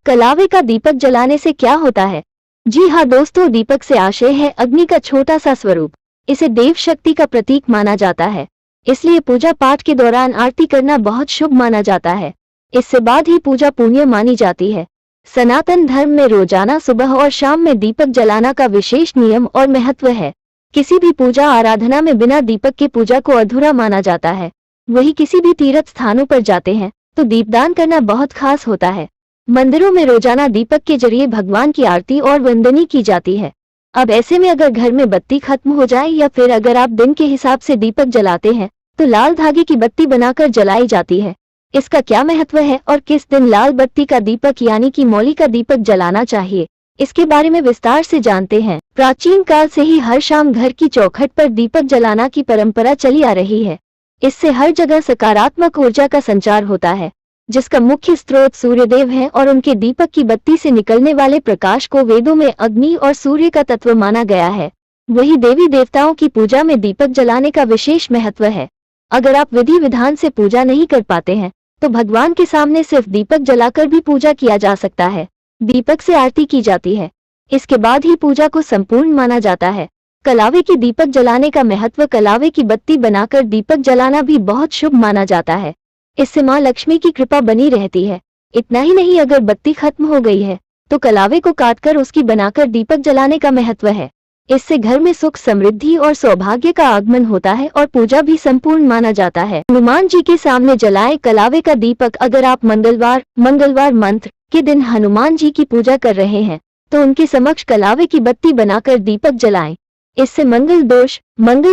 कलावे का दीपक जलाने से क्या होता है? जी हाँ दोस्तों, दीपक से आशय है अग्नि का छोटा सा स्वरूप। इसे देव शक्ति का प्रतीक माना जाता है, इसलिए पूजा पाठ के दौरान आरती करना बहुत शुभ माना जाता है। इससे बाद ही पूजा पुण्य मानी जाती है। सनातन धर्म में रोजाना सुबह और शाम में दीपक जलाना का विशेष नियम और महत्व है। किसी भी पूजा आराधना में बिना दीपक के पूजा को अधूरा माना जाता है। वही किसी भी तीर्थ स्थानों पर जाते हैं तो दीपदान करना बहुत खास होता है। मंदिरों में रोजाना दीपक के जरिए भगवान की आरती और वंदनी की जाती है। अब ऐसे में अगर घर में बत्ती खत्म हो जाए या फिर अगर आप दिन के हिसाब से दीपक जलाते हैं तो लाल धागे की बत्ती बनाकर जलाई जाती है। इसका क्या महत्व है और किस दिन लाल बत्ती का दीपक यानी कि मौली का दीपक जलाना चाहिए, इसके बारे में विस्तार से जानते हैं। प्राचीन काल से ही हर शाम घर की चौखट पर दीपक जलाना की परंपरा चली आ रही है। इससे हर जगह सकारात्मक ऊर्जा का संचार होता है, जिसका मुख्य स्रोत सूर्यदेव हैं और उनके दीपक की बत्ती से निकलने वाले प्रकाश को वेदों में अग्नि और सूर्य का तत्व माना गया है। वही देवी देवताओं की पूजा में दीपक जलाने का विशेष महत्व है। अगर आप विधि विधान से पूजा नहीं कर पाते हैं तो भगवान के सामने सिर्फ दीपक जलाकर भी पूजा किया जा सकता है। दीपक से आरती की जाती है, इसके बाद ही पूजा को संपूर्ण माना जाता है। कलावे की दीपक जलाने का महत्व। कलावे की बत्ती बनाकर दीपक जलाना भी बहुत शुभ माना जाता है। इससे माँ लक्ष्मी की कृपा बनी रहती है। इतना ही नहीं, अगर बत्ती खत्म हो गई है तो कलावे को काटकर उसकी बनाकर दीपक जलाने का महत्व है। इससे घर में सुख, समृद्धि और सौभाग्य का आगमन होता है और पूजा भी संपूर्ण माना जाता है। हनुमान जी के सामने जलाएं कलावे का दीपक। अगर आप मंगलवार मंत्र के दिन हनुमान जी की पूजा कर रहे हैं तो उनके समक्ष कलावे की बत्ती बनाकर दीपक जलाएं। इससे मंगल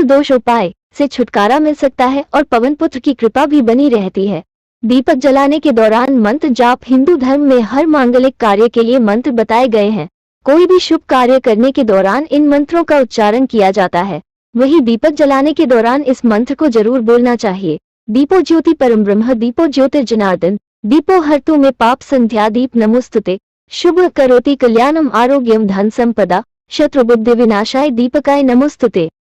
दोष उपाय से छुटकारा मिल सकता है और पवन पुत्र की कृपा भी बनी रहती है। दीपक जलाने के दौरान मंत्र जाप। हिंदू धर्म में हर मांगलिक कार्य के लिए मंत्र बताए गए हैं। कोई भी शुभ कार्य करने के दौरान इन मंत्रों का उच्चारण किया जाता है। वही दीपक जलाने के दौरान इस मंत्र को जरूर बोलना चाहिए। दीपो ज्योति परम ब्रह्म, दीपो ज्योतिर्जनार्दन, दीपो हर्तु में पाप संध्या, दीप नमोस्तुते, शुभ करोति कल्याणम आरोग्यम धन संपदा, शत्रु बुद्धि विनाशाय, दीपकाय नमोस्तुते।